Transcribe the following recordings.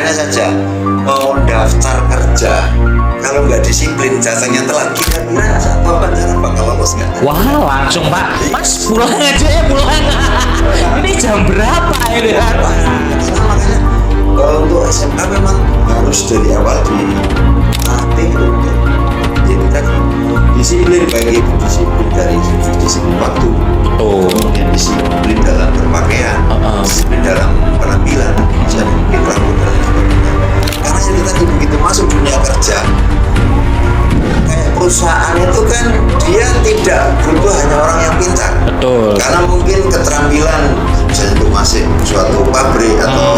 misalnya saja mau daftar kerja, kalau nggak disiplin datangnya telat, kira-kira satu pelajaran bakal lolos nggak? Wah, langsung Pak, Mas pulang aja ya pulang. Ini jam berapa ini? Makanya kalau untuk SMK memang harus dari awal dilatih itu tadi disiplin, baik itu disiplin dari disiplin waktu, kemudian disiplin dalam berpakaian, disiplin dalam penampilan, bisa mungkin rambut dan lain sebagainya. Karena itu tadi begitu masuk dunia kerja, kayak perusahaan itu kan dia tidak butuh hanya orang yang pintar. Betul. Karena mungkin keterampilan misalnya untuk masuk suatu pabrik atau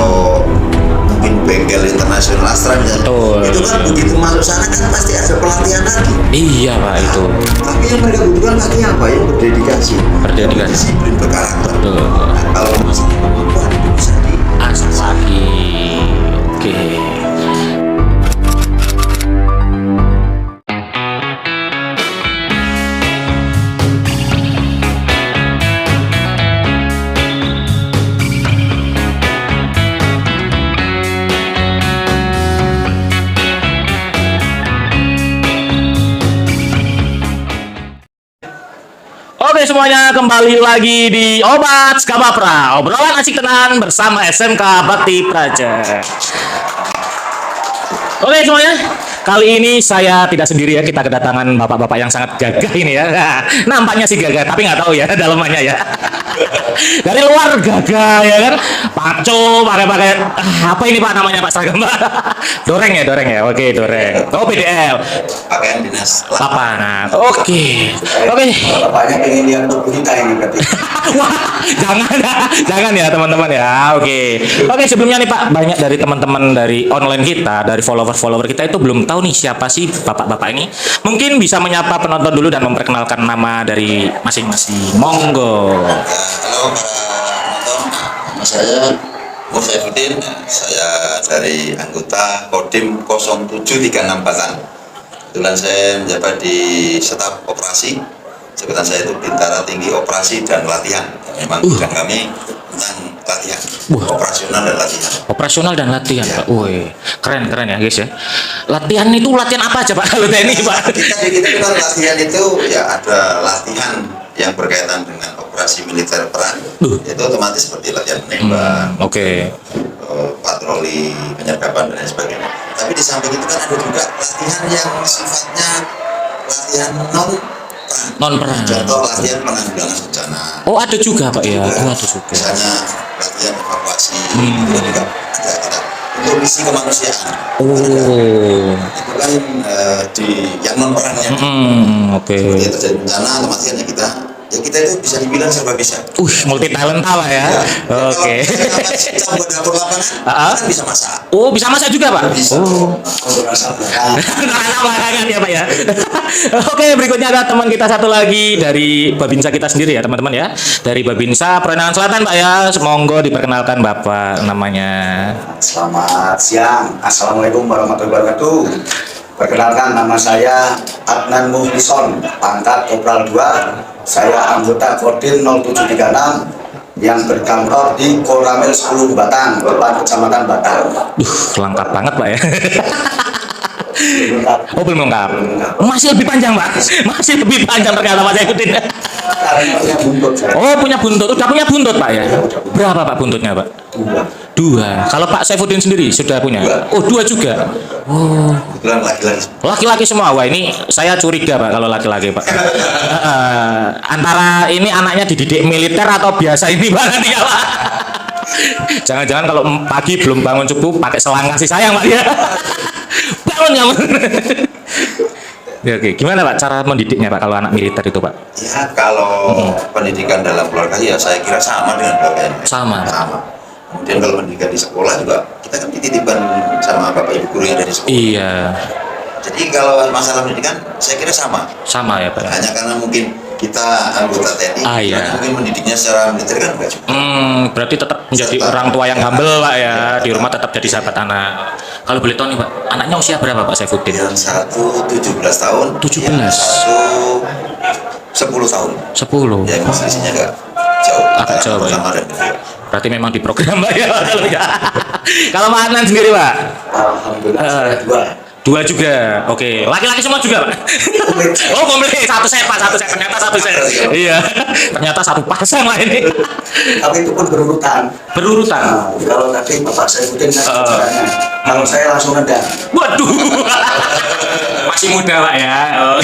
mungkin bengkel internasional Astra misalnya. Betul. Itu kan begitu masuk sana kan pasti ada pelatihan lagi. Iya Pak itu. Tapi yang mereka butuhkan lagi apa? Yang berdedikasi, Berdedikasi. disiplin, berkarakter. Betul. Nah, kalau masalah kemampuan itu bisa Asal lagi. Oke. Oke semuanya, kembali lagi di Obat Skabapra, obrolan asik tenan bersama SMK Bakti Praja. Oke semuanya, kali ini saya tidak sendiri ya, kita kedatangan bapak-bapak yang sangat gagah ini ya. Nampaknya sih gagah, tapi nggak tahu ya dalamannya ya. Dari luar gagah ya kan, paco pakai apa ini Pak namanya Pak seragam Pak? Doreng ya, oke doreng. Oh PDL. pakaian dinas Lapangan. Oke. Bapaknya pengen lihat tubuh kita ini berarti. Wah, jangan ya teman-teman ya. Oke, sebelumnya nih Pak, banyak dari teman-teman dari online kita, dari follower kita itu belum tahu nih siapa sih bapak-bapak ini. Mungkin bisa menyapa penonton dulu dan memperkenalkan nama dari masing-masing. Monggo. Halo para penonton, nama saya Mus Saifuddin, saya dari anggota Kodim 0736 Batang. Kebetulan saya menjabat di staf operasi. Sebutan saya itu Bintara Tinggi Operasi dan Latihan. Memang bidang kami tentang latihan, operasional dan latihan. Operasional dan latihan, Ya. Pak. Woi, keren ya guys ya. Latihan itu latihan apa aja Pak kalau TNI Pak? Kita kan latihan itu ya ada latihan yang berkaitan dengan operasi militer perang. Itu otomatis seperti latihan menembak, Oke. patroli, penyergapan dan lain sebagainya. Tapi di samping itu kan ada juga latihan yang sifatnya latihan non perang. Contoh latihan penanggulangan bencana. Oh ada juga Pak ya. Oh ada juga. Misalnya latihan evakuasi itu juga ada kita untuk misi kemanusiaan. Oh. Itu kan di yang non perangnya. Oke. Seperti terjadi bencana, otomatis kita itu bisa dibilang serba bisa. Multi talenta Pak ya. Oke. Kalau kita buat dapur lapangan, kan bisa masak. Oh bisa masak juga Pak. Bisa. Untuk rasa Anak belakangan ya Pak ya. Oke, berikutnya ada teman kita satu lagi dari Babinsa kita sendiri ya teman-teman ya. Dari Babinsa Perenangan Selatan Pak ya. Monggo diperkenalkan Bapak namanya. Selamat siang, Assalamualaikum warahmatullahi wabarakatuh. Perkenalkan nama saya Adnan Muhlison, pangkat Kopral 2. Saya anggota Kodim 0736 yang berkantor di Koramil 10 Batang, Kabupaten Kecamatan Batang. Lengkap banget Pak ya. Oh belum lengkap. Masih lebih panjang Pak. Masih lebih panjang ternyata Pak saya ikutin. Punya buntut saya. Oh punya buntut. Udah punya buntut Pak ya. Berapa Pak buntutnya Pak? Dua. Kalau Pak Saifuddin sendiri sudah punya? Oh dua juga. Oh. Kebetulan laki-laki. Laki-laki semua. Wah ini saya curiga Pak kalau laki-laki Pak. Antara ini anaknya dididik militer atau biasa ini Pak nanti ya Pak. Jangan-jangan kalau pagi belum bangun subuh pakai selang kasih sayang Pak ya. Bangun ya. Ya, oke, gimana Pak cara mendidiknya Pak kalau anak militer itu Pak? Ya kalau pendidikan dalam keluarga ya saya kira sama dengan keluarga yang lain. Sama. Kemudian kalau pendidikan di sekolah juga kita kan dititipkan sama bapak ibu guru yang dari sekolah. Iya. Jadi kalau masalah pendidikan saya kira sama. Sama ya Pak. Hanya karena mungkin kita anggota TNI, Iya. mungkin mendidiknya secara militer kan enggak juga. Berarti tetap menjadi orang tua yang humble Pak ya. Di rumah tetap jadi sahabat anak. Kalau boleh tahu nih Pak, anaknya usia berapa Pak Saifuddin? Yang satu 17 tahun, 17. yang satu 10 tahun. 10. Ya selisihnya enggak jauh. Agak jauh, Pak, ya. Pertama dan kedua. Berarti memang di program Pak ya. Kalau Pak Adnan sendiri Pak? Alhamdulillah saya dua. Dua juga. Oke. Laki-laki semua juga Pak? Oh komplit. Satu set Pak, satu set. Ternyata satu set. Iya. Ternyata satu pasang lah ini. Tapi itu pun berurutan. Berurutan. Nah, kalau tadi Bapak Saifuddin kan caranya. Kalau saya langsung rendah. Waduh. Masih muda Pak ya. Oh.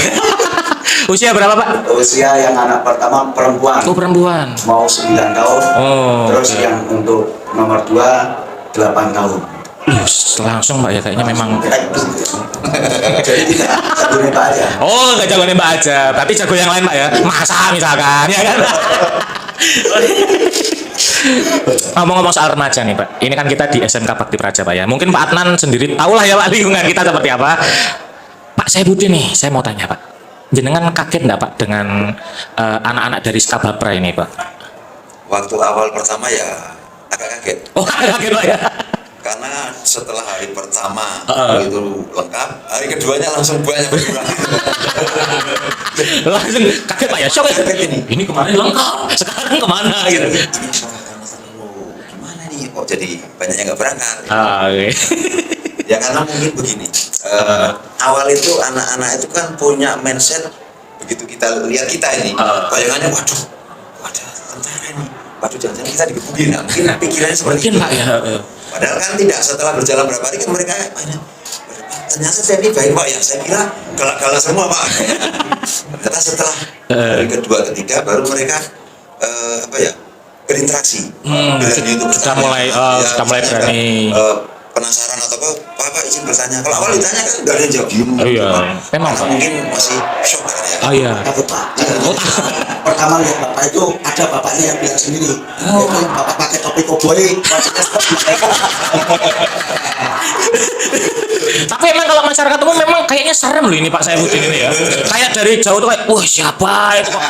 Usia berapa Pak? Usia yang anak pertama perempuan. Oh perempuan. Mau 9 tahun. Oh. Terus yang untuk nomor 2 8 tahun. Langsung Pak ya kayaknya memang. Jadi tidak jago nembak aja. Oh nggak jago nembak aja. Berarti jago yang lain Pak ya. Masa misalkan ya kan. Ngomong-ngomong soal remaja nih Pak. Ini kan kita di SMK Bakti Praja Pak ya. Mungkin Pak Adnan sendiri tahu lah ya Pak lingkungan kita seperti apa. Pak Saifuddin nih, saya mau tanya Pak. Jenengan kaget nggak Pak dengan anak-anak dari Skabapra ini Pak? Waktu awal pertama ya agak kaget. Oh kaget Pak ya. Karena setelah hari pertama itu lengkap, hari keduanya langsung banyak berkurang. Langsung kaget Pak ya, shock ya. Ini kemarin lengkap, sekarang kemana gitu. Ini gimana nih? Oh jadi banyak yang nggak berangkat. Oke. Ya karena mungkin begini, awal itu anak-anak itu kan punya mindset, begitu kita lihat kita ini, bayangannya waduh, ada tentara nih, waduh jangan-jangan kita digebukin, nah, mungkin pikirannya seperti Mungkin itu. Pak ya. Padahal kan tidak, setelah berjalan berapa hari kan mereka ternyata saya ini baik Pak ya, saya kira galak-galak semua Pak. Ternyata setelah hari kedua ketiga baru mereka berinteraksi. Berani untuk Sudah mulai Ya, sudah mulai misalnya berani. penasaran atau apa Pak izin bertanya. Kalau awal ditanya kan nggak ada yang jawab. Iya, memang Pak. Mungkin masih shock kan ya. Oh iya. Takut Pak. Pertama lihat Bapak itu ada bapaknya yang bilang sendiri. Itu Bapak pakai topi koboi, wajahnya seperti mereka. Tapi emang kalau masyarakat umum memang kayaknya serem loh ini Pak Saifuddin ini ya. Kayak dari jauh tuh kayak, wah siapa itu kok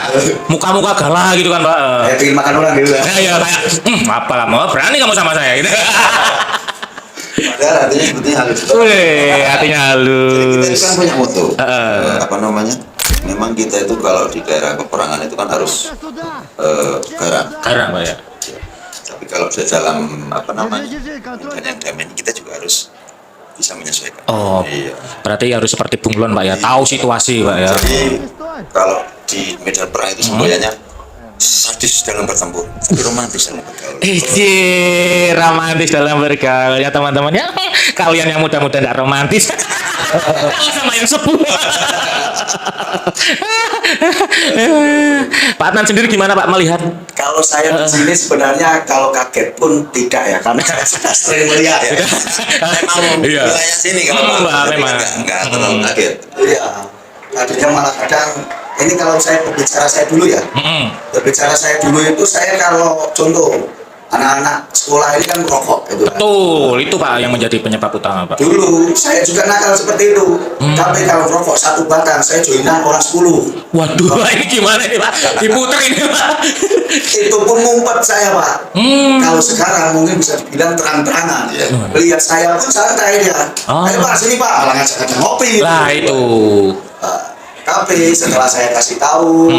muka-muka galak gitu kan Pak. Kayak pengen makan orang gitu ya. Ya kayak, apa kamu berani kamu sama saya gitu. Padahal hatinya sebetulnya halus. Wih, hatinya Jadi kita itu halus. kan punya moto. Apa namanya? Memang kita itu kalau di daerah peperangan itu kan harus garang. Garang Pak ya. Tapi kalau di dalam apa namanya dan yang damai kita juga harus bisa menyesuaikan. Oh, Iya. berarti harus seperti bunglon Pak ya, tahu situasi Pak ya. Jadi kalau di medan perang itu semuanya sadis dalam bertempur, tapi romantis dalam bergaul. Romantis dalam bergaul ya teman-teman ya. Kalian yang muda-muda tidak romantis. Sama yang sepuh. Pak Adnan sendiri gimana Pak melihat? Kalau saya di sini sebenarnya kalau kaget pun tidak ya, karena saya sudah sering melihat ya. Memang Iya. wilayah sini kalau Mbak, memang. nggak terlalu kaget. Iya. Tadinya malah kadang ini kalau saya berbicara saya dulu ya. Berbicara saya dulu itu saya kalau contoh anak-anak sekolah ini kan merokok gitu kan. Betul, itu Pak yang menjadi penyebab utama Pak. Dulu saya juga nakal seperti itu. Tapi kalau merokok satu batang saya joinan orang 10. Waduh, ini gimana ini Pak? Diputer ini Pak. Itu pun ngumpet saya Pak. Kalau sekarang mungkin bisa dibilang terang-terangan ya. Lihat saya pun santai dia. Ayo Pak sini Pak, malah ngajak-ngajak ngopi. Lah itu. Tapi setelah saya kasih tahu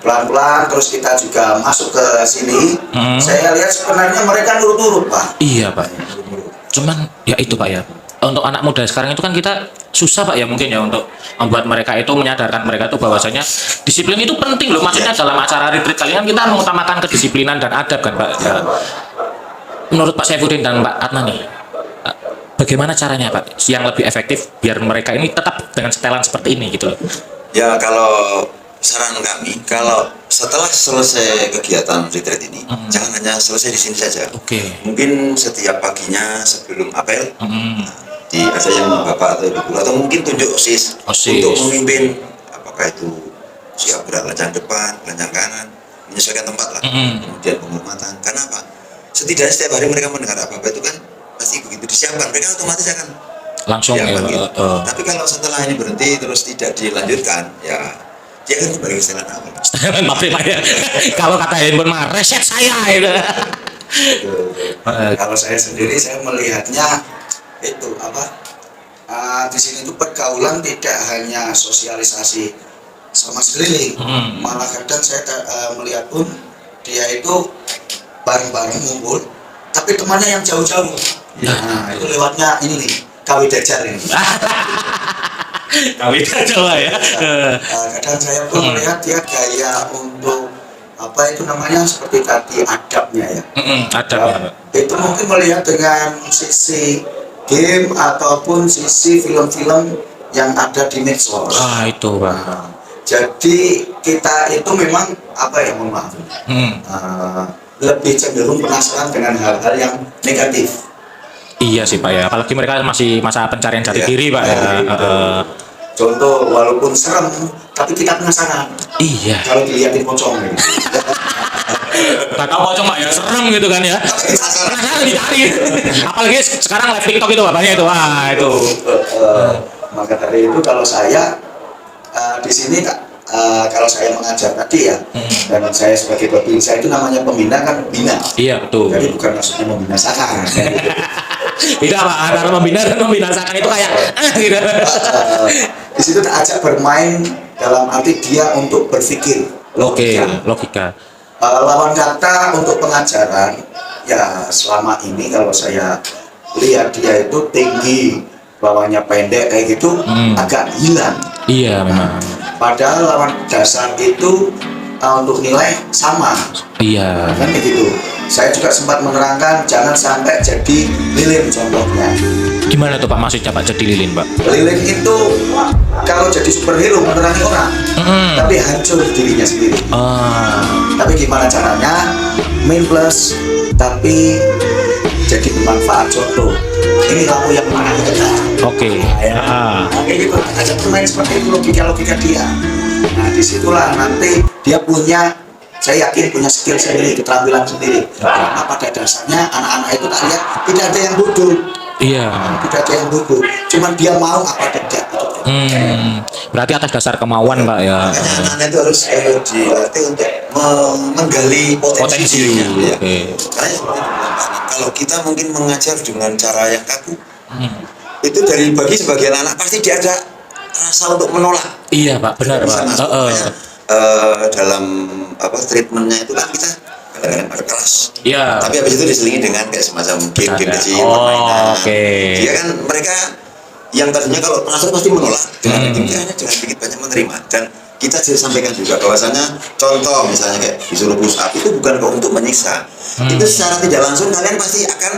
pelan-pelan, terus kita juga masuk ke sini, saya lihat sebenarnya mereka nurut-nurut Pak. Iya Pak. Cuman ya itu Pak ya. Untuk anak muda sekarang itu kan kita susah Pak ya mungkin ya untuk membuat mereka itu menyadarkan mereka itu bahwasanya disiplin itu penting loh. Maksudnya dalam acara retreat kali kan kita mengutamakan kedisiplinan dan adab kan Pak. Ya. Menurut Pak Saifuddin dan Pak Adnan nih, bagaimana caranya Pak yang lebih efektif biar mereka ini tetap dengan setelan seperti ini gitu loh. Ya kalau saran kami, kalau setelah selesai kegiatan retreat ini, jangan hanya selesai di sini saja. Oke. Mungkin setiap paginya sebelum apel, ada yang bapak atau ibu guru atau mungkin tunjuk OSIS untuk memimpin, apakah itu siap gerak lencang depan, lencang kanan, menyesuaikan tempat lah. Kemudian penghormatan. Karena apa? Setidaknya setiap hari mereka mendengar apa-apa itu kan pasti begitu disiapkan, mereka otomatis akan Langsung ya. gitu. Tapi kalau setelah ini berhenti terus tidak dilanjutkan, ya dia akan kembali ke setelan awal. Maaf Pak ya. Kalau kata handphone mah reset saya itu. Kalau saya sendiri saya melihatnya itu apa? Di sini itu pergaulan tidak hanya sosialisasi sama sekeliling, malah kadang saya melihat pun dia itu bareng-bareng ngumpul, tapi temannya yang jauh-jauh. Nah, itu lewatnya ini nih, KW Dajar ini. Kawin aja lah ya. Kadang saya pun melihat dia gaya untuk apa itu namanya seperti tadi adabnya ya. Ada Ya, Pak. itu mungkin melihat dengan sisi game ataupun sisi film-film yang ada di medsos. Ah itu Pak. Nah, jadi kita itu memang apa ya, mohon maaf, lebih cenderung penasaran dengan hal-hal yang negatif. Iya sih Pak ya. Apalagi mereka masih masa pencarian jati Iya. diri Pak ya. Gitu. Contoh, walaupun serem, tapi kita penasaran Iya. kalau dilihatin pocong. Gitu. Gak tau pocong Pak ya, serem gitu kan ya. Penasaran dicari. Apalagi sekarang live TikTok itu Pak, banyak itu. Wah itu. Maka dari itu kalau saya di sini kalau saya mengajar tadi ya, dan saya sebagai babinsa itu namanya pembina kan bina. Iya betul. Jadi bukan maksudnya membinasakan. Beda Pak, antara membina dan membinasakan itu kayak gitu. Di situ tak ajak bermain dalam arti dia untuk berpikir Oke, logika. logika. Lawan kata untuk pengajaran ya selama ini kalau saya lihat dia itu tinggi, bawahnya pendek kayak gitu, agak hilang. Iya memang. Padahal lawan dasar itu untuk nilai sama, Iya. kan begitu. Saya juga sempat menerangkan jangan sampai jadi lilin contohnya. Gimana tuh Pak maksudnya Pak jadi lilin Pak? Lilin itu kalau jadi superhero menerangi orang, tapi hancur dirinya sendiri. Tapi gimana caranya? Main plus, tapi jadi bermanfaat. Contoh, ini lampu yang mana kita? Oke. Kayak gitu, ajak bermain seperti itu logika dia. Nah disitulah nanti dia punya, saya yakin punya skill sendiri, keterampilan sendiri. Karena pada dasarnya anak-anak itu tak lihat tidak ada yang bodoh, Iya. tidak ada yang bodoh. Cuman dia mau apa tidak. Berarti atas dasar kemauan Pak ya. Makanya anak-anak itu harus dilatih untuk menggali potensi dirinya. Ya. Oke. Karena seperti itu, kalau kita mungkin mengajar dengan cara yang kaku, itu dari bagi sebagian anak pasti dia ada rasa untuk menolak. Iya Pak, benar Bisa Pak. masuk. Makanya, dalam mereka itu kan kita kadang-kadang pada kelas. Iya. Tapi habis itu diselingi dengan kayak semacam game-game Ada. kecil, Oh, permainan. oke. Dia kan mereka yang tadinya kalau penasaran pasti menolak, dengan dia hanya dengan sedikit banyak menerima. Dan kita jadi sampaikan juga bahwasanya contoh misalnya kayak disuruh push up itu bukan kok untuk menyiksa. Itu secara tidak langsung kalian pasti akan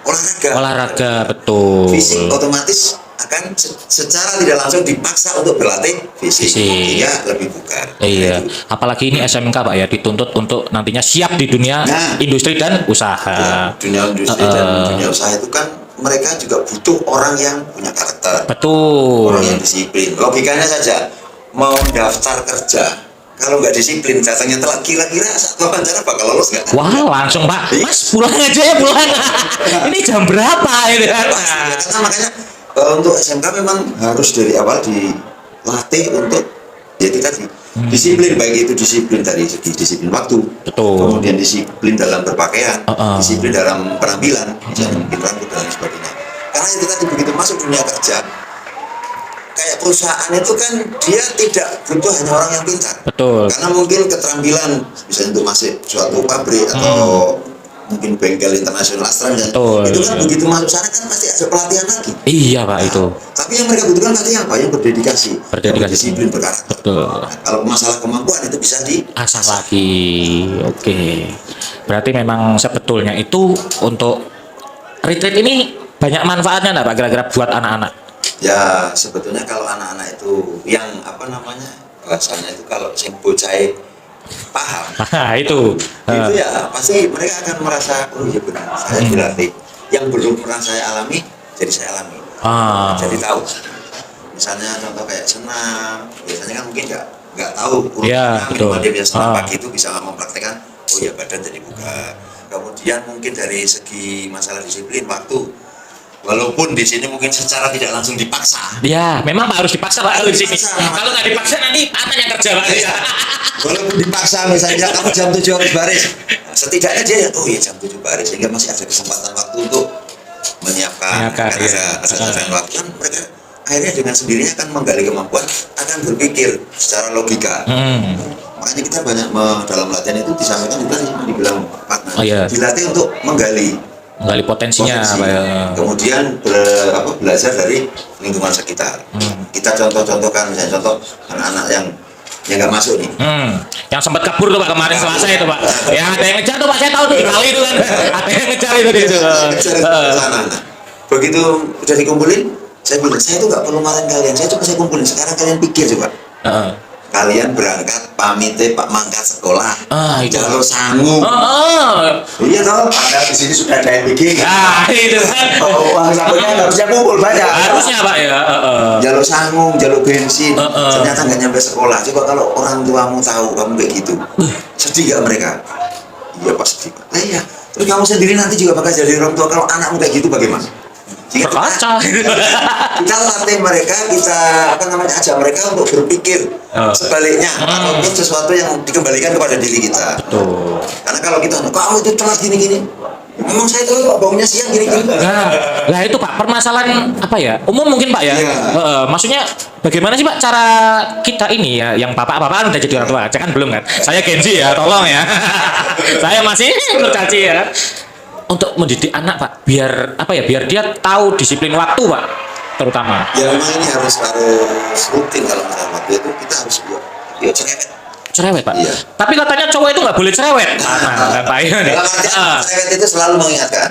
olahraga. Olahraga betul. Fisik otomatis akan secara tidak langsung dipaksa untuk berlatih fisik, Fisik. sehingga lebih bugar. Iya, Nah, itu. apalagi ini SMK Pak ya, dituntut untuk nantinya siap di dunia Nah. industri dan Ya, usaha. dunia industri dan dunia usaha itu kan mereka juga butuh orang yang punya karakter, Betul. orang yang disiplin. Logikanya saja, mau daftar kerja, kalau nggak disiplin, datangnya telat, kira-kira saat wawancara bakal lolos nggak? Wah, langsung Pak. Mas pulang aja ya pulang. Ini jam berapa ini kan? Karena makanya untuk SMK memang harus dari awal dilatih untuk ya itu tadi disiplin, baik itu disiplin dari segi disiplin waktu, Betul. kemudian disiplin dalam berpakaian, disiplin dalam penampilan, misalnya mungkin rambut dan lain sebagainya. Karena itu tadi begitu masuk dunia kerja, kayak perusahaan itu kan dia tidak butuh hanya orang yang pintar. Betul. Karena mungkin keterampilan misalnya untuk masuk suatu pabrik atau mungkin bengkel internasional Astran, Betul. itu kan begitu masuk sana kan pasti ada pelatihan lagi. Iya Pak itu. Tapi yang mereka butuhkan pasti apa? Yang berdedikasi, Berdedikasi. yang disiplin, berkarakter. Betul. Nah, kalau masalah kemampuan itu bisa di Asah lagi. Oke. Berarti memang sebetulnya itu untuk retreat ini banyak manfaatnya nggak Pak kira-kira buat anak-anak? ya sebetulnya kalau anak-anak itu yang bahasanya itu kalau sing bocah paham Nah, itu. itu ya pasti mereka akan merasa oh iya benar saya dilatih, yang belum pernah saya alami jadi saya alami, jadi tahu. Misalnya contoh kayak senam, biasanya kan mungkin nggak tahu Iya, betul. minimal dia bisa senam pagi itu bisa mempraktekkan oh ya badan jadi bugar. Kemudian mungkin dari segi masalah disiplin waktu, walaupun di sini mungkin secara tidak langsung dipaksa. Ya, memang Pak harus dipaksa Pak kalau di sini. Dipaksa. Kalau nggak dipaksa nanti paman yang kerja Pak. Walaupun dipaksa misalnya kamu jam 7 harus baris, setidaknya dia ya oh ya jam 7 baris, sehingga masih ada kesempatan waktu untuk menyiapkan. Menyiapkan, Kan iya. ada waktu kan mereka akhirnya dengan sendirinya akan menggali kemampuan, akan berpikir secara logika. Makanya kita banyak dalam latihan itu di Oh, iya. Dilatih untuk menggali potensinya potensi. Pak, ya. Kemudian belajar dari lingkungan sekitar. Kita contoh-contohkan, misalnya contoh anak-anak yang nggak masuk nih. Yang sempat kabur tuh Pak kemarin Selasa itu Pak. Ya ada yang ngejar tuh Pak, saya tahu tuh di kali itu kan. Ada yang ngejar itu di situ. Kejar ke sana. Nah, begitu udah dikumpulin, saya bilang, saya itu nggak perlu marahin kalian, saya kumpulin. Sekarang kalian pikir coba. Kalian berangkat pamit Pak mangkat sekolah, Itu. jalur sangu. Iya toh, Padahal di sini sudah ada yang bikin. Nah itu kan. Oh, uang sakunya harusnya kumpul banyak. Harusnya Pak ya. Jalur sangu, jalur bensin, ternyata nggak nyampe sekolah. Coba kalau orang tuamu tahu kamu kayak gitu, sedih gak mereka? Iya pasti. Nah, iya. Terus kamu sendiri nanti juga bakal jadi orang tua kalau anakmu kayak gitu bagaimana? Jika Berkaca. kita latih mereka, kita ajak mereka untuk berpikir sebaliknya, ataupun sesuatu yang dikembalikan kepada diri kita. Betul. Karena kalau kita, kamu itu telat gini-gini, memang saya itu bangunnya siang gini-gini. Nah itu Pak, permasalahan apa ya? Umum mungkin Pak ya. Iya. Maksudnya bagaimana sih Pak cara kita ini ya, yang bapak-bapak udah jadi orang tua, saya kan belum kan? Saya Gen Z ya, tolong ya. Saya masih bercaci ya. Untuk mendidik anak Pak, biar apa ya? Biar dia tahu disiplin waktu Pak, terutama. Ya memang ini harus rutin kalau misalnya waktu itu kita harus buat cerewet. Cerewet Pak. Iya. Tapi katanya cowok itu nggak boleh cerewet. Mana Pak ya nih? Dalam artian cerewet itu selalu mengingatkan.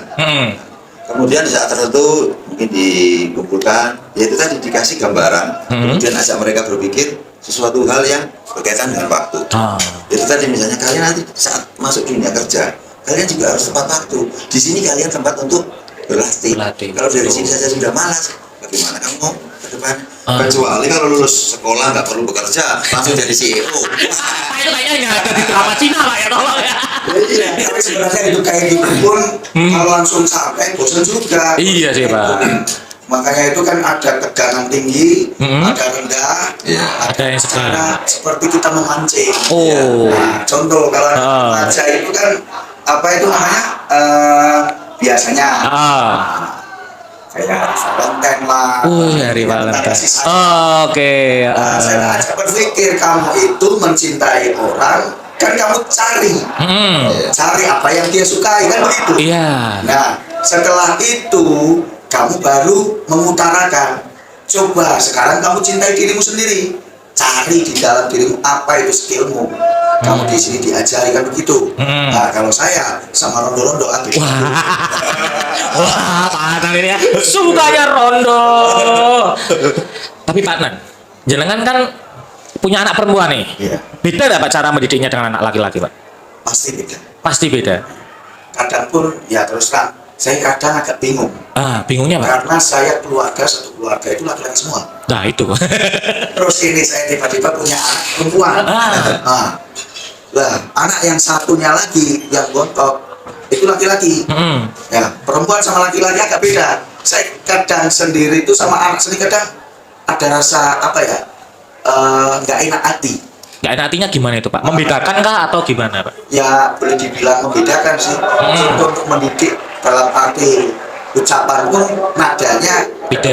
Kemudian di saat tertentu mungkin dikumpulkan, ya itu tadi dikasih gambaran, kemudian ajak mereka berpikir sesuatu hal yang berkaitan dengan waktu. Itu tadi misalnya kalian nanti saat masuk dunia kerja, kalian juga harus tepat waktu. Di sini kalian tempat untuk berlatih. Kalau dari sini saja sudah malas, bagaimana kamu mau ke depan? Kecuali kalau lulus sekolah nggak perlu bekerja, langsung jadi CEO. Pak itu kayaknya nggak ada di drama Cina Pak ya, tolong ya. Iya, tapi sebenarnya itu kayak gitu pun kalau langsung sampai bosan juga. Iya sih Pak. Makanya itu kan ada tegangan tinggi, ada rendah, Ada yang sedang. seperti kita memancing. Oh. Nah, contoh kalau remaja itu kan apa itu namanya biasanya kayak hari Valentine lah. Hari Valentine. kasih sayang. Oke. Nah, saya ajak berpikir kamu itu mencintai orang kan kamu cari apa yang dia sukai kan begitu. Iya. Nah setelah itu kamu baru mengutarakan. Coba sekarang kamu cintai dirimu sendiri. Cari di dalam dirimu apa itu skillmu. Kamu di sini diajari kan begitu. Nah kalau saya sama rondo-rondo habis. Wah, Pak Nan ini ya sukanya rondo. Tapi Pak Nan, jenengan kan punya anak perempuan nih. Iya. Beda nggak Pak cara mendidiknya dengan anak laki-laki Pak? Pasti beda. Pasti beda. Kadang pun ya terus terang saya kadang agak bingung. Bingungnya Pak? Karena saya satu keluarga itu laki-laki semua. Nah itu. Terus ini saya tiba-tiba punya anak perempuan. Lah, anak yang satunya lagi yang gontok itu laki-laki. Ya, perempuan sama laki-laki agak beda. Saya kadang sendiri itu sama anak sendiri kadang ada rasa apa ya? Nggak enak hati. Nggak enak hatinya gimana itu Pak? Membedakan kah atau gimana Pak? Ya boleh dibilang membedakan sih. Untuk mendidik dalam arti ucapan pun nadanya Beda.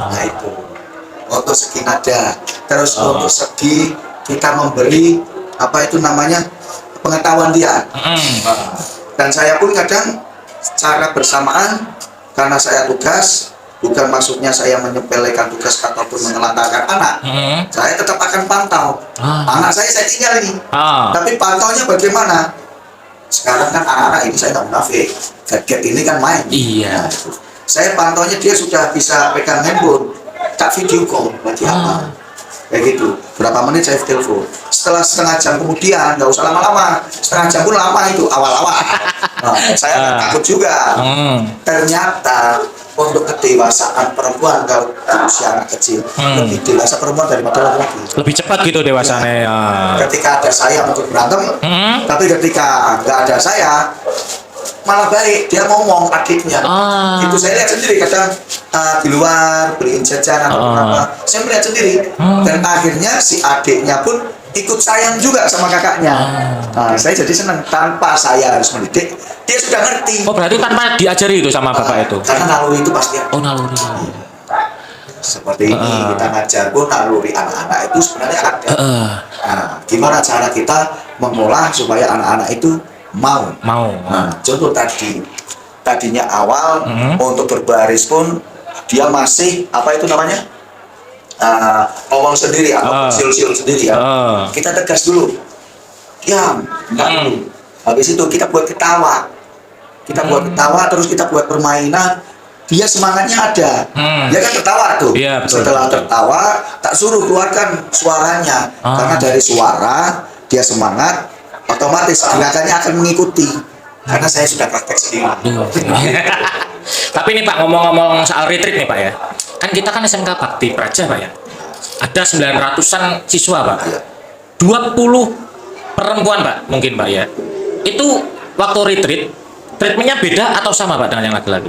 Nah itu untuk segi nada. Terus untuk segi kita memberi apa itu namanya pengetahuan dia. Dan saya pun kadang secara bersamaan karena saya tugas bukan maksudnya saya menyepelekan tugas ataupun menelantarkan anak. Saya tetap akan pantau anak saya tinggal ini. Tapi pantaunya bagaimana? Sekarang kan anak-anak ini saya nggak munafik, gadget ini kan main. Iya. Nah, saya pantaunya dia sudah bisa pegang handphone, tak video call lagi apa? Kayak gitu. Berapa menit saya telepon. Setelah setengah jam kemudian, nggak usah lama-lama. Setengah jam pun lama itu awal-awal. Nah, saya takut juga. Ternyata untuk kedewasaan perempuan kalau usia anak kecil lebih dewasa perempuan daripada laki-laki. Lebih cepat gitu dewasanya. Ketika ada saya untuk berantem, tapi ketika nggak ada saya malah baik, dia ngomong adiknya. Itu saya lihat sendiri kadang di luar beliin jajan atau apa, saya melihat sendiri dan akhirnya si adiknya pun ikut sayang juga sama kakaknya. Nah, saya jadi senang tanpa saya harus mendidik, dia sudah ngerti. Oh berarti tanpa diajari itu sama bapak itu? Karena naluri itu pasti ada. Oh naluri. Seperti ini kita ngajar pun naluri anak-anak itu sebenarnya ada. Nah, gimana cara kita mengolah supaya anak-anak itu mau. Nah, contoh tadinya awal untuk berbaris pun dia masih apa itu namanya ngomong sendiri atau siul-siul sendiri ya. Kita tegas dulu, ya enggak dulu. Habis itu kita buat ketawa, terus kita buat permainan. Dia semangatnya ada, dia kan tertawa tuh. Iya, betul, Setelah betul. tertawa, tak suruh keluarkan suaranya, karena dari suara dia semangat, otomatis gerakannya akan mengikuti. Karena saya sudah praktek sendiri. Tapi nih Pak, ngomong-ngomong soal retreat nih Pak ya. Kan kita kan SMK Bakti Praja Pak ya. Ada 900-an siswa Pak. 20 perempuan Pak, mungkin Pak ya. Itu waktu retreat, treatmentnya beda atau sama Pak dengan yang laki-laki?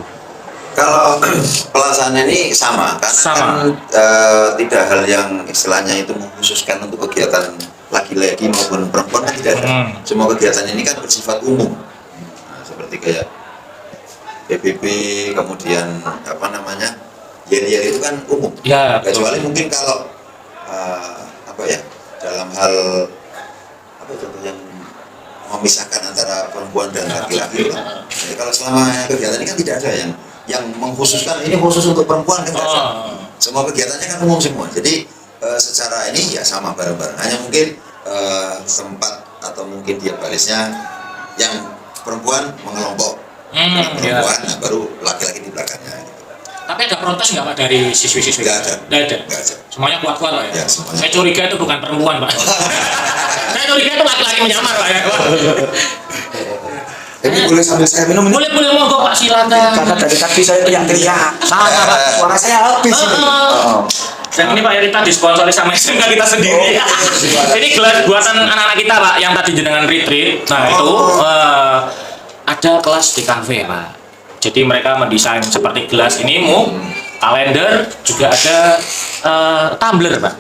Kalau pelaksanaan ini sama, karena Sama. kan tidak hal yang istilahnya itu mengkhususkan untuk kegiatan laki-laki maupun perempuan kan tidak ada. Semua kegiatan ini kan bersifat umum, nah, seperti kayak PBB, kemudian apa namanya, yel-yel itu kan umum. Ya, betul. Kecuali mungkin kalau apa ya, dalam hal apa contoh yang memisahkan antara perempuan dan laki-laki. Jadi kalau selama kegiatan ini kan tidak ada yang mengkhususkan ini khusus untuk perempuan kan tidak ada. Semua kegiatannya kan umum semua. Jadi secara ini ya sama bareng-bareng. Hanya mungkin tempat atau mungkin dia barisnya yang perempuan mengelompok perempuan, nah, baru laki-laki di belakangnya. Gitu. Tapi ada protes nggak Pak dari siswi-siswi? Nggak ada. Nggak ada. Nggak ada. Semuanya kuat-kuat Pak ya? Ya, semuanya. Saya curiga itu bukan perempuan Pak. Saya curiga itu laki-laki menyamar Pak ya. Ini boleh sambil saya minum ini? Boleh monggo Pak, silakan. Karena dari tadi saya teriak-teriak. Sama Pak, suara saya habis ini. Dan ini Pak ya, kita disponsori sama SMK kita sendiri. Ini gelas buatan anak-anak kita Pak yang tadi jenengan retreat. Nah itu ada kelas di kafe Pak. Jadi mereka mendesain seperti gelas ini, mug, kalender, juga ada tumbler Pak.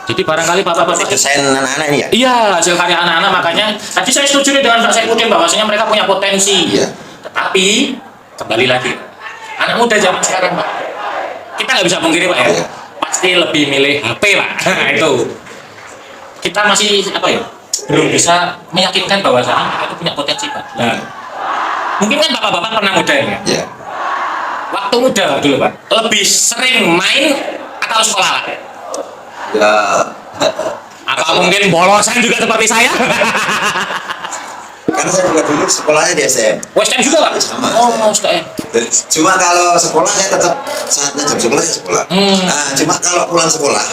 Jadi barangkali Bapak-Bapak Desain anak-anak ini ya? iya, hasil karya anak-anak, makanya tadi saya setuju nih dengan Pak Saipudin bahwasanya mereka punya potensi. Iya. Tetapi kembali lagi, anak muda zaman sekarang Pak, kita nggak bisa pungkiri Pak ya, Iya. pasti lebih milih HP Pak. Itu kita masih apa ya, belum bisa meyakinkan bahwasanya kita itu punya potensi Pak. Nah, mungkin kan bapak-bapak pernah muda ya, Iya. waktu muda dulu Pak, lebih sering main atau sekolah Pak? Ya. Atau mungkin bolosan juga seperti saya? Karena saya juga dulu sekolahnya di SM. Western juga Pak? Sama. Oh, STM. Cuma kalau sekolah saya tetap saatnya jam sekolah ya sekolah. Nah, cuma kalau pulang sekolah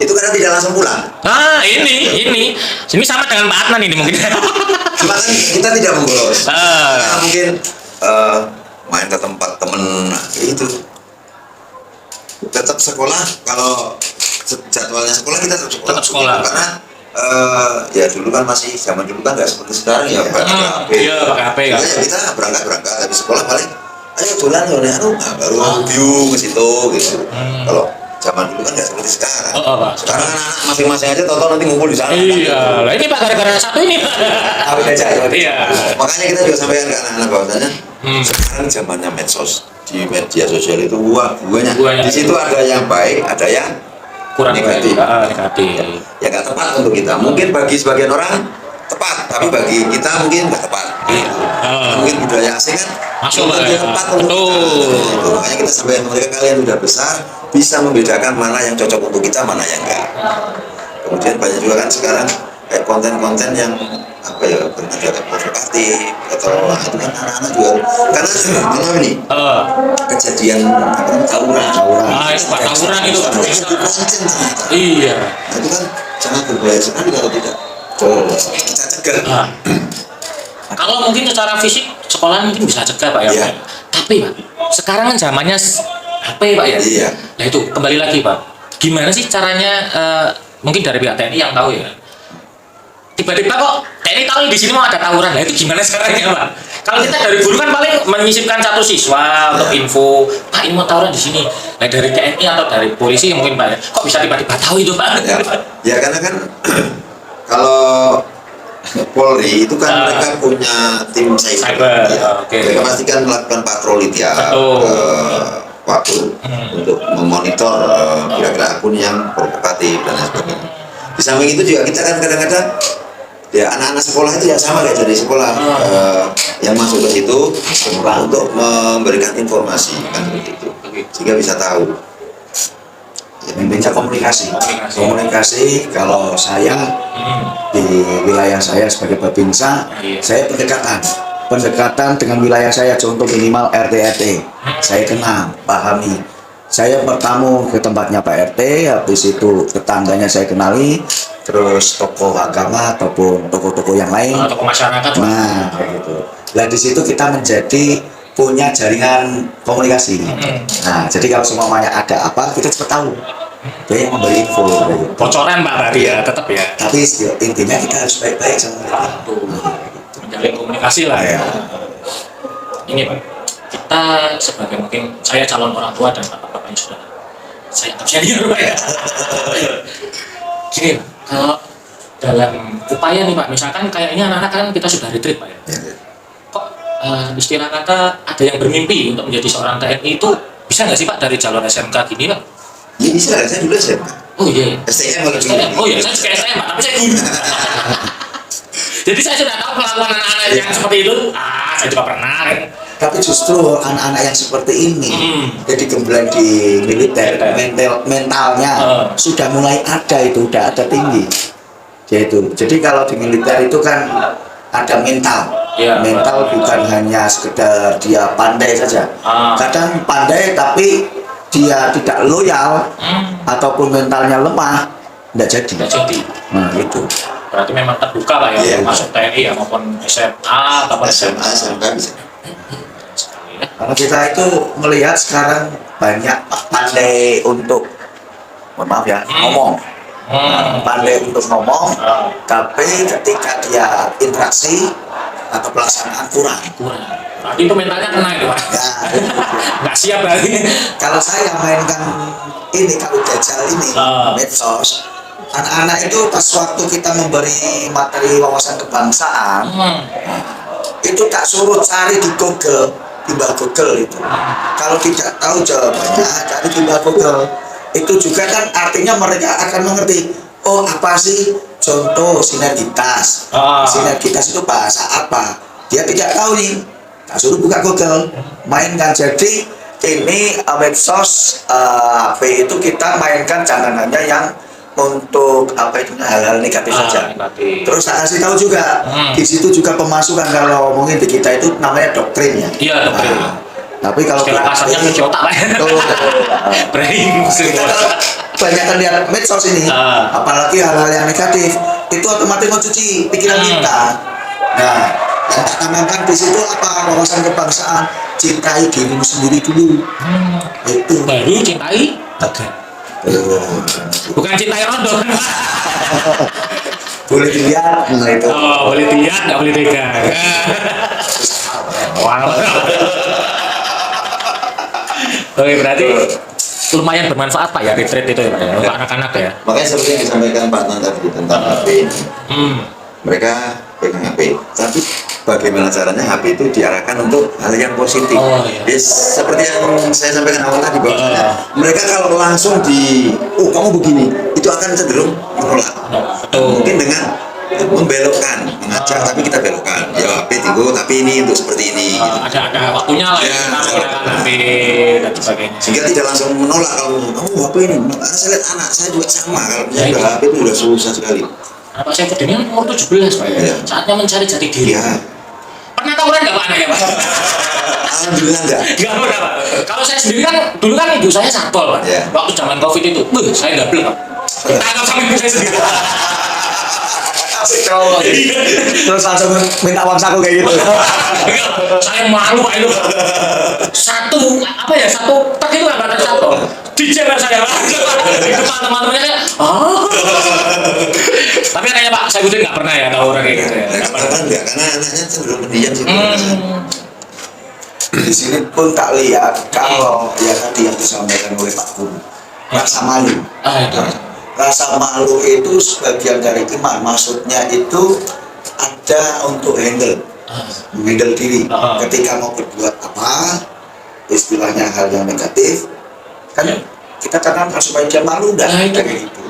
itu kadang tidak langsung pulang. Nah, ini sama dengan Pak Adnan ini mungkin. Cuma kan kita tidak membolos. Karena mungkin main ke tempat temen, nah, itu tetap sekolah. Kalau jadwalnya sekolah kita tetap sekolah. Tetap sekolah. Karena ya dulu kan masih zaman dulu kan nggak seperti sekarang ya pakai HP. Iya, pakai HP kan. Ya kita berangkat tapi sekolah paling ayo jalan ya nah, baru view ke situ gitu. Kalau zaman dulu kan nggak seperti sekarang. Pak. Sekarang anak masing-masing aja tahu nanti ngumpul di sana. Iya, lah ini Pak gara-gara satu ini Pak. Iya. Makanya kita juga sampaikan ke anak-anak bahwasanya sekarang zamannya medsos, di media sosial itu buahnya. Di situ ada yang baik, ada yang Kurang negatif. negatif. Ya nggak tepat untuk kita. Mungkin bagi sebagian orang tepat, tapi bagi kita mungkin nggak tepat. Mungkin budaya asing kan Masuk cuma Pak, dia ya. tepat untuk Betul. kita. Itu. Makanya kita sampaikan mereka, kalian udah besar, bisa membedakan mana yang cocok untuk kita, mana yang enggak. Kemudian banyak juga kan sekarang kayak konten-konten yang apa ya bernada provokatif atau itu kan anak-anak juga karena malam ini kejadian apa namanya tawuran Itu Pak, tawuran itu Pak. konten ternyata. Iya. Nah, itu kan sangat berbahaya sekali kalau tidak kita cegah. Kalau mungkin secara fisik sekolah mungkin bisa cegah Pak ya. Iya. Tapi Pak, sekarang kan zamannya HP Pak ya. Iya. Nah itu kembali lagi Pak. Gimana sih caranya mungkin dari pihak TNI yang tahu ya. Tiba-tiba kok TNI tahu di sini mau ada tawuran. Nah itu gimana caranya Pak? Kalau kita dari guru kan paling menyisipkan satu siswa untuk info, Pak ini mau tawuran di sini. Nah dari TNI atau dari polisi mungkin Pak ya. Kok bisa tiba-tiba tahu itu Pak? Ya karena kan kalau Polri itu kan mereka punya tim cyber. Ya. Mereka pasti kan melakukan patroli tiap waktu untuk memonitor kira-kira akun yang provokatif dan lain sebagainya. Di samping itu juga kita kan kadang-kadang ya anak-anak sekolah itu yang sama kayak dari sekolah yang masuk ke situ untuk memberikan informasi kan seperti itu sehingga bisa tahu. Intinya komunikasi kalau saya di wilayah saya sebagai Babinsa, saya pendekatan dengan wilayah saya, contoh minimal RT saya kenal, pahami. Saya bertamu ke tempatnya Pak RT, habis itu tetangganya saya kenali, terus tokoh agama ataupun tokoh-tokoh yang lain, tokoh masyarakat. Nah, kayak gitu. Nah, di situ kita menjadi punya jaringan komunikasi. Nah, jadi kalau semuanya ada apa, kita cepat tahu. Dia yang memberi info. Gitu. Bocoran Pak berarti ya, tetap ya. Tapi intinya kita harus baik-baik sama mereka. Menjalin komunikasi lah ya. Ini Pak, kita sebagai mungkin saya calon orang tua dan bapak-bapaknya sudah saya anggap senior Pak ya. Gini Pak, kalau dalam upaya nih Pak, misalkan kayaknya anak-anak kan kita sudah retreat Pak ya. Kok istilah kata ada yang bermimpi untuk menjadi seorang TNI itu bisa nggak sih Pak dari jalur SMK gini Pak? Ya bisa, saya dulu SMK. Oh iya. STM kalau STM. Oh iya, saya juga STM Pak, tapi saya guru. Jadi saya sudah tahu pelakuan anak-anak yang seperti itu. Saya juga pernah kan. Tapi justru anak-anak yang seperti ini jadi gembleng di militer, mentalnya sudah mulai ada, itu udah ada tinggi. Jadi kalau di militer itu kan ada mental. Mental bukan hanya sekedar dia pandai saja. Kadang pandai tapi dia tidak loyal ataupun mentalnya lemah, tidak jadi. Nah itu. Berarti memang terbuka lah ya, masuk TNI ya maupun SMA ataupun SMA bisa. Karena kita itu melihat sekarang banyak pandai untuk, mohon maaf ya, ngomong. Pandai untuk ngomong, tapi ketika dia interaksi atau pelaksanaan kurang. Berarti itu mentalnya kena itu Pak. Ya, Nggak siap berarti. kalau saya mainkan ini, kalau jajal ini, medsos, anak-anak itu pas waktu kita memberi materi wawasan kebangsaan, itu tak suruh cari di Google, timbal Google itu. Kalau tidak tahu jawabannya, cari timbal Google. Itu juga kan artinya mereka akan mengerti, oh apa sih contoh sinergitas. Sinergitas itu bahasa apa? Dia tidak tahu nih, tak suruh buka Google, mainkan. Jadi ini medsos HP itu kita mainkan jangan hanya yang untuk apa itu hal-hal negatif saja. Terus saya kasih tahu juga di situ juga pemasukan, kalau ngomongin di kita itu namanya doktrin ya. Iya doktrin. Tapi kalau istilah kasarnya cuci otak Pak. Brain kita kalau banyak kan lihat medsos ini, apalagi hal-hal yang negatif, itu otomatis mencuci pikiran kita. Nah, yang tak tanamkan di situ apa? Wawasan kebangsaan, cintai dirimu sendiri dulu. Itu baru cintai negara. Bukan cintai rondo. Boleh dilihat, nah itu. Oh, boleh dilihat, nggak boleh pegang. Wow. Oke, berarti lumayan bermanfaat Pak ya retreat itu ya Pak ya, untuk anak-anak ya. Makanya seperti yang disampaikan Pak Tan tadi tentang HP ini. Mereka pegang HP, tapi bagaimana caranya HP itu diarahkan untuk hal yang positif. Ya, seperti yang saya sampaikan awal tadi bahwa mereka kalau langsung kamu begini, itu akan cenderung menolak. Mungkin dengan membelokkan, mengajak tapi kita belokkan. Ya HP tinggal, tapi ini untuk seperti ini. Ada waktunya lah ya, HP dan sebagainya. Sehingga tidak langsung menolak kalau kamu HP ini. Saya lihat anak saya juga sama, kalau punya HP itu sudah susah sekali. Pak Saiful ini kan umur 17 Pak ya. Saatnya mencari jati diri. Pernah tawuran nggak Pak anaknya Pak? Alhamdulillah enggak. Enggak pernah Pak. Kalau saya sendiri kan dulu kan ibu saya satpol Pak. Waktu zaman Covid itu, saya double Pak. Ditangkap sama ibu saya sendiri. Terus langsung minta uang saku kayak gitu. Saya malu Pak itu. Satu tak itu nggak ada satu. Dijelas saya di depan teman-temannya tapi kayaknya Pak Saiful nggak pernah ya tahu orang kayak gitu ya. Enggak, karena anaknya cenderung pendiam sih. Di sini pun tak lihat kalau ya tadi yang disampaikan oleh Pak Guru, rasa malu. Rasa malu itu sebagian dari iman, maksudnya itu ada untuk handle diri. Ketika mau berbuat apa, istilahnya hal yang negatif, kan kita tanamkan supaya dia malu dan kayak gitu.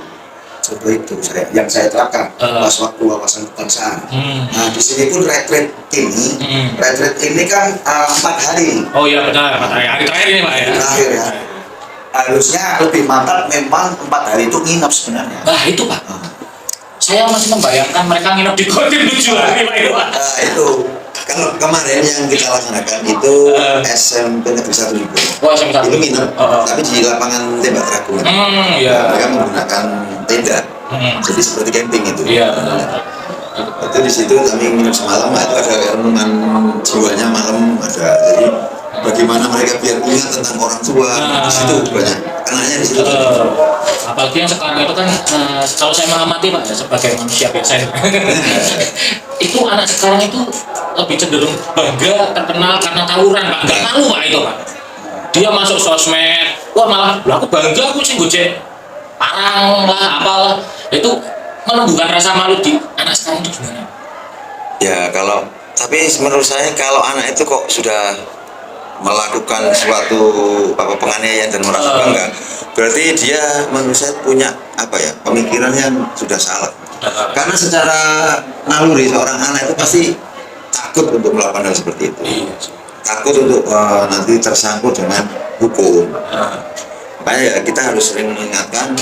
Contoh itu yang saya terapkan pas waktu wawasan kebangsaan. Nah di sini pun retreat ini kan 4 hari. Oh iya benar, hari terakhir ini Pak ya. Terakhir ya. Harusnya lebih mantap memang 4 hari itu nginap sebenarnya. Nah itu Pak, saya masih membayangkan mereka nginep di Kodim 7 hari Pak itu Pak. Nah, itu kalau kemarin yang kita laksanakan itu SMP Negeri 1 Libo. Oh SMP 1 Itu minum, tapi di lapangan tembak Ragunan. Iya. Mereka menggunakan tenda, jadi seperti camping itu. Iya. Itu di situ kami minum semalam, itu ada renungan jiwanya malam ada. Jadi bagaimana mereka biar ingat tentang orang tua, di situ banyak kenanya di situ. Apalagi yang sekarang itu kan kalau saya mengamati Pak ya, sebagai manusia biasa itu anak sekarang itu lebih cenderung bangga terkenal karena tawuran Pak, nggak malu Pak itu Pak. Dia masuk sosmed, wah malah aku bangga aku sih gojek parang lah apalah, itu menumbuhkan rasa malu di anak sekarang itu gimana? Ya kalau, tapi menurut saya kalau anak itu kok sudah melakukan suatu penganiayaan dan merasa bangga, berarti dia menurut saya punya pemikiran yang sudah salah. Karena secara naluri seorang anak itu pasti takut untuk melakukan hal seperti itu, takut untuk nanti tersangkut dengan hukum. Makanya ya kita harus sering mengingatkan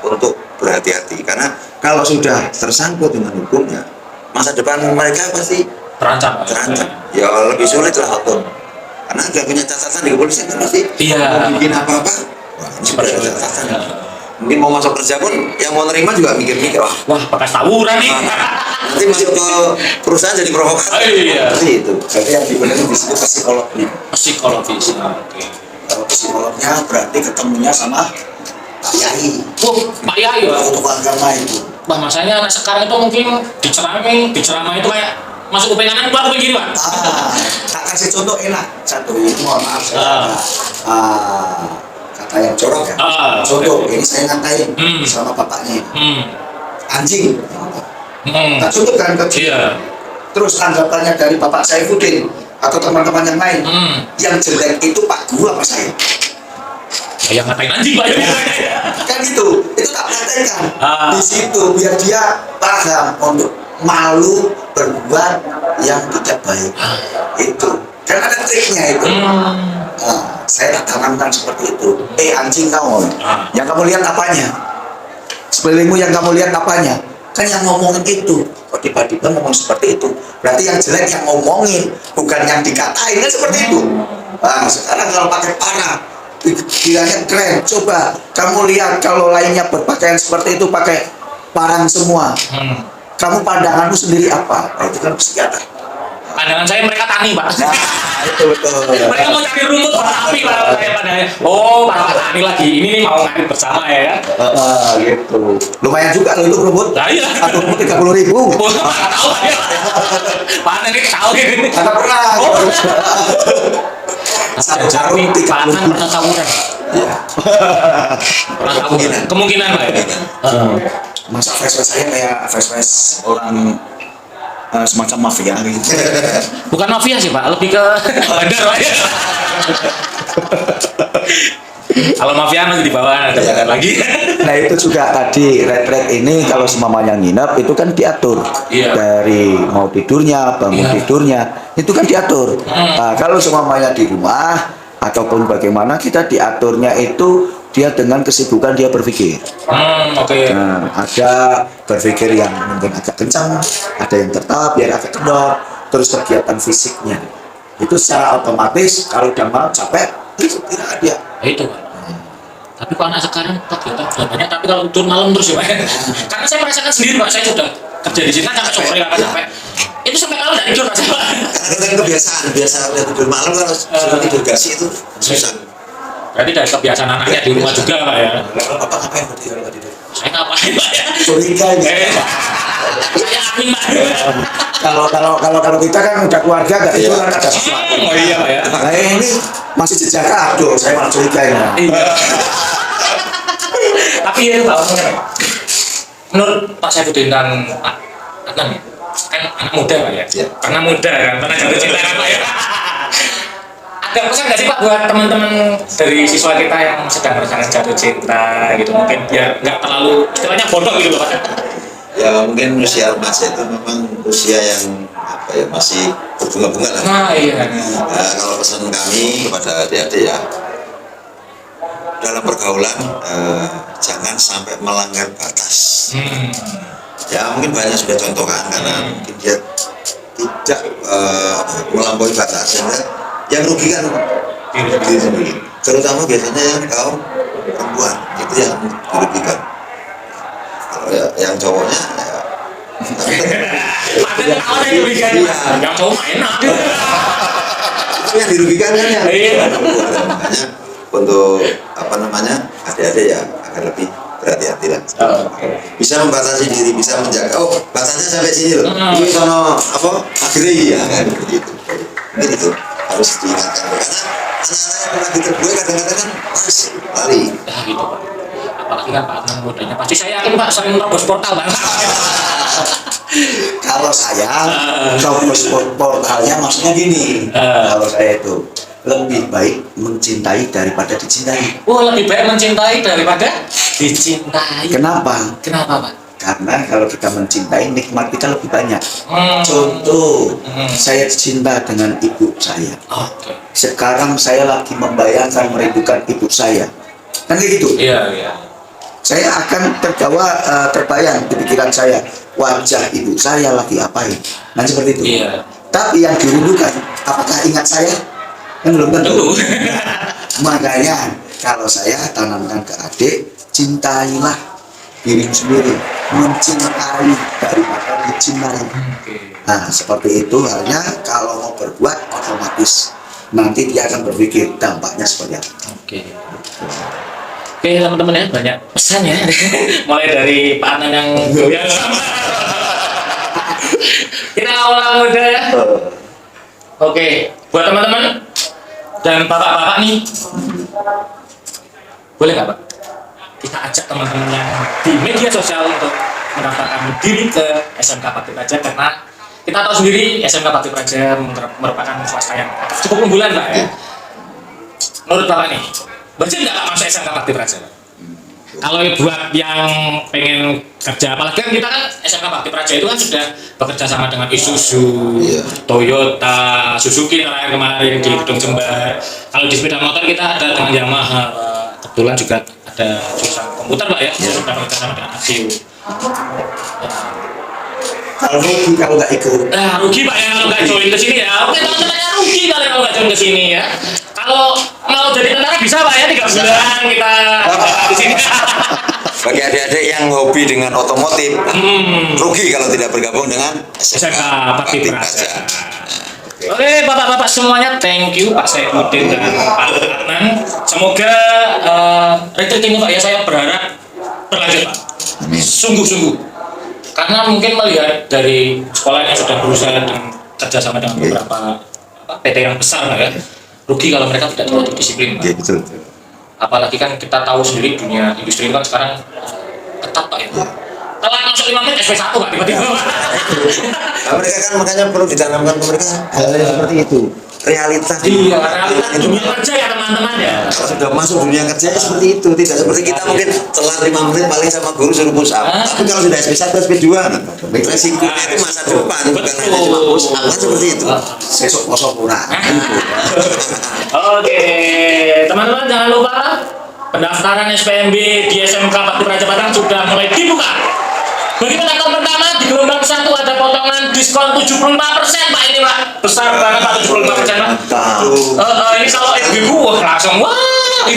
untuk berhati-hati, karena kalau sudah tersangkut dengan hukumnya, masa depan mereka pasti Terancam. Ya lebih sulit lah hukum, karena nggak punya catatan di kepolisian kan pasti mau bikin apa-apa, wah ini sudah ada catatan. Mungkin mau masuk kerja pun yang mau nerima juga mikir-mikir, wah bekas tawuran nih. Nanti masuk ke perusahaan jadi provokator. Seperti itu. Jadi yang dibenahi di situ psikolognya. Psikologis. Oke. Kalau psikolognya berarti ketemunya sama Pak Yai. Pak Yai ya. Tokoh agama itu. Wah masanya anak sekarang itu mungkin diceramah itu kayak masuk kuping kanan keluar kuping kiri Pak. Tak kasih contoh enak. Satu, mohon maaf saya kata yang jorok ya. Contoh, ini saya ngatain sama bapaknya. Anjing. Tak cukup kan kecil. Terus tanggapannya dari Bapak Saifuddin atau teman-teman yang lain, yang jelek itu Pak Guru apa saya? Yang ngatain anjing Pak. Kan itu tak praktekkan di situ biar dia paham untuk malu berbuat yang tidak baik. Itu kan ada triknya itu. Saya tak tanamkan seperti itu. Anjing kamu, yang kamu lihat apanya? Sekelilingmu yang kamu lihat apanya? Kan yang ngomongin itu. Kok tiba-tiba ngomong seperti itu? Berarti yang jelek yang ngomongin, bukan yang dikatain, kan seperti itu. Sekarang kalau pakai parang, kiranya keren. Coba kamu lihat kalau lainnya berpakaian seperti itu pakai parang semua. Kamu pandanganmu sendiri apa? Itu kan psikiater. Pandangan saya mereka tani Pak. Nah, itu betul. Mereka mau cari rumput tapi Pak saya pandangannya. Oh Pak tani lagi. Ini mau ngari bersama ya. Gitu. Lumayan juga loh itu rumput. Nah, iya. Satu rumput 30.000. Tahu ya. Pak ini tahu ini. Karena pernah. Satu karung 30.000. Pernah tawuran. Pernah tawuran. Kemungkinan Pak ya. Masa face saya kayak face orang semacam mafia gitu. Bukan mafia sih Pak, lebih ke bandar Pak. Kalau mafia nanti di bawah ada bandar lagi. Nah itu juga tadi retret ini kalau semuanya nginep itu kan diatur. Dari mau tidurnya, bangun tidurnya itu kan diatur. Nah, kalau semuanya di rumah ataupun bagaimana kita diaturnya itu dia dengan kesibukan dia berpikir. Nah, ada berpikir yang mungkin agak kencang, ada yang tertawa biar agak kendor, terus kegiatan fisiknya itu secara otomatis kalau udah malam capek itu tidak ada. Itu Pak. Tapi kok anak sekarang kegiatan banyak, tapi kalau tidur malam terus ya Pak. Karena saya merasakan sendiri Pak, saya sudah kerja di sini kan sampai sore kan sampai itu sampai malam tidak tidur Pak. Karena kebiasaan tidur malam kan sudah tidur gasi itu susah. Berarti dari kebiasaan anaknya di rumah juga Pak ya. Apa ngapain tidur? Saya ngapain Pak ya? Curiga ya. Saya amin Pak. Kalau kita kan udah keluarga gak itu kan ada sesuatu. Oh iya Pak ya. Nah ini masih jejak aduh saya malah curiga ya. Tapi ya Pak, menurut Pak Saifuddin dan Pak Adnan ya, kan anak muda Pak ya. Karena muda kan, karena jatuh cinta kan Pak ya. Ada Ada pesan nggak sih Pak buat teman-teman dari siswa kita yang sedang merasakan jatuh cinta gitu, mungkin biar nggak terlalu istilahnya bodoh gitu loh Pak? Ya mungkin usia remaja itu memang usia yang apa ya, masih berbunga-bunga lah. Nah iya. Nah, kalau pesan kami kepada adik-adik ya, dalam pergaulan jangan sampai melanggar batas. Ya mungkin banyak sudah contohkan karena mungkin dia tidak melampaui batas, sehingga yang rugikan diri sendiri. Terutama biasanya yang kaum perempuan itu yang dirugikan. Kalau yang cowoknya ya, Ada orang yang dirugikan, yang cowok enak. itu yang dirugikan kan yang perempuan. Makanya untuk apa namanya, adik-adik ya agar lebih berhati-hati lah. Bisa membatasi diri, bisa menjaga. Oh, batasnya sampai sini loh. Ini sono apa? Agree ya kan begitu. Mungkin itu harus diingatkan karena anak-anak yang lagi terbuai kadang-kadang kan masih lari. Nah gitu Pak. Apalagi kan Pak Adnan mudanya pasti saya yakin Pak sering nerobos portal Pak. Kalau saya terobos portalnya maksudnya gini, kalau saya itu lebih baik mencintai daripada dicintai. Oh lebih baik mencintai daripada dicintai. Kenapa? Kenapa Pak? Karena kalau kita mencintai, nikmat kita lebih banyak. Contoh, saya cinta dengan ibu saya. Oke. Sekarang saya lagi membayangkan merindukan ibu saya. Kan kayak gitu. Iya. Saya akan terbayang di pikiran saya, wajah ibu saya lagi apain. Nah seperti itu. Iya. Tapi yang dirindukan, apakah ingat saya? Kan belum tentu. Makanya kalau saya tanamkan ke adik, cintailah diri sendiri, mencintai daripada dicintai. Nah seperti itu halnya kalau mau berbuat otomatis nanti dia akan berpikir dampaknya seperti apa. Oke teman-teman ya, banyak pesan ya. Mulai dari Pak Adnan yang goyang sama. Kita awal muda ya. Oke, buat teman-teman dan bapak-bapak nih, boleh nggak Pak? Kita ajak teman-teman yang di media sosial untuk mendaftarkan diri ke SMK Bakti Praja, karena kita tahu sendiri SMK Bakti Praja merupakan swasta yang cukup unggulan Pak ya. Menurut Bapak nih, berjaya nggak Pak masuk SMK Bakti Praja? Kalau buat yang pengen kerja, apalagi kan kita kan SMK Bakti Praja itu kan sudah bekerja sama dengan Isuzu, Toyota, Suzuki terakhir kemarin di Gedung Jember. Kalau di sepeda motor kita ada dengan Yamaha, kebetulan juga ada jurusan komputer Pak ya, sudah bekerja sama dengan ASIU. Kalau rugi kalau nggak ikut. Nah rugi Pak ya kalau nggak join ke sini ya. Oke teman-temannya rugi kalian kalau nggak join ke sini ya. Kalau mau jadi tentara bisa Pak ya, 3 bulan kita di sini. Bagi adik-adik yang hobi dengan otomotif, rugi kalau tidak bergabung dengan SMK Bakti Praja. Oke bapak-bapak semuanya, thank you Pak Saifuddin dan Pak Adnan. Semoga retreat ini Pak ya, saya berharap berlanjut Pak. Sungguh-sungguh. Karena mungkin melihat dari sekolah yang sudah berusaha dengan kerjasama dengan beberapa PT yang besar Pak ya, rugi kalau mereka tidak terlalu disiplin Pak. betul. Apalagi kan kita tahu sendiri dunia industri kan sekarang ketat Pak ya. Telat masuk 5 menit SP1 Pak tiba-tiba. Nah, mereka kan makanya perlu ditanamkan ke mereka hal-hal seperti itu, realitas. Iya, realitas dunia kerja ya teman-teman ya. Kalau sudah masuk dunia kerja seperti itu, tidak seperti kita mungkin telat 5 menit paling sama guru suruh push up. Tapi kalau sudah SP1, SP2, resikonya itu masa depan, bukan hanya cuma push up, kan seperti itu. Sesok kosong kurang. Oke, teman-teman jangan lupa pendaftaran SPMB di SMK Bakti Praja Batang sudah mulai dibuka. Bagi pendaftar pertama di gelombang 1 ada potongan diskon 74% Pak, ini Pak. Besar banget Pak, 75% Pak. Ini kalau ibu wah langsung wah. 75%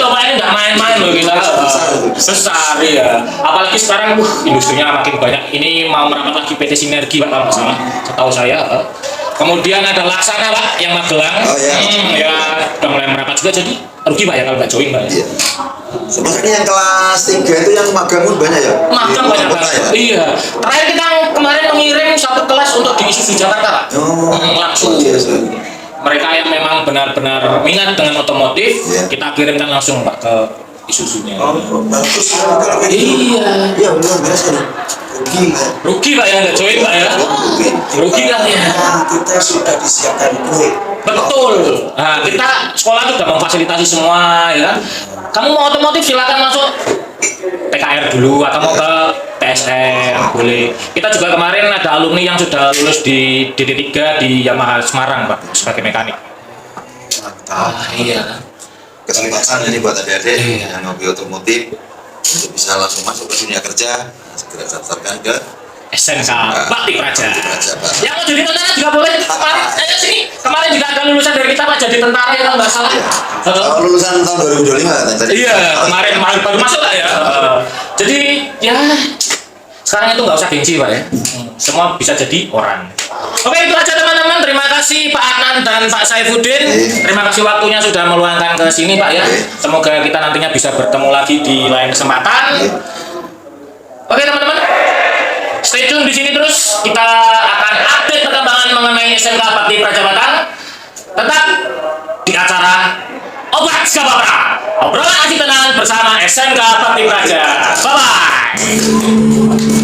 loh Pak, ini nggak main-main loh kita. Besar ya. Apalagi sekarang industrinya makin banyak. Ini mau merapat lagi PT Sinergi Pak kalau nggak salah. Setahu saya. Kemudian ada Laksana Pak yang Magelang. Ya udah mulai merapat juga, jadi rugi Pak ya kalau nggak join Pak ya. Iya. Maksudnya yang kelas 3 itu yang magang pun banyak ya? Magang banyak Pak. Ya? Iya. Terakhir kita kemarin mengirim 1 kelas untuk di Isuzu Jakarta Pak. Langsung. Mereka yang memang benar-benar minat dengan otomotif, kita kirimkan langsung Pak ke Isuzunya. Oh, bagus sekali kalau kayak gitu. Iya. Iya, luar biasa nih. Rugi kan? Rugi Pak ya, nggak join Pak ya? Rugi kan ya? Kita sudah disiapkan kue. Betul. Nah, kita sekolah itu sudah memfasilitasi semua ya. Kamu mau otomotif silakan masuk PKR dulu atau mau ke TSR boleh. Kita juga kemarin ada alumni yang sudah lulus di DD3 di Yamaha Semarang Pak sebagai mekanik. Mantap. Iya. Kesempatan ini buat adik-adik Iya. yang hobi otomotif untuk bisa langsung masuk ke dunia kerja, segera daftarkan ke SMK Bakti Praja. Pak. Yang mau jadi tentara juga boleh. Kemarin, sini. Kemarin juga ada lulusan dari kita Pak jadi tentara ya kalau nggak salah. Kalau lulusan tahun 2025 kan tadi? Iya, kemarin baru masuk Pak ya. Jadi ya sekarang itu nggak usah gengsi Pak ya. Semua bisa jadi orang. Oke itu aja teman-teman. Terima kasih Pak Adnan dan Pak Saifuddin. Terima kasih waktunya sudah meluangkan ke sini Pak ya. Semoga kita nantinya bisa bertemu lagi di lain kesempatan. Oke teman-teman. Stay tune di sini terus. Kita akan update perkembangan mengenai SMK Bakti Praja Batang. Tetap di acara Obat Skababra. Obrolan asik tenang bersama SMK Bakti Praja. Bye bye.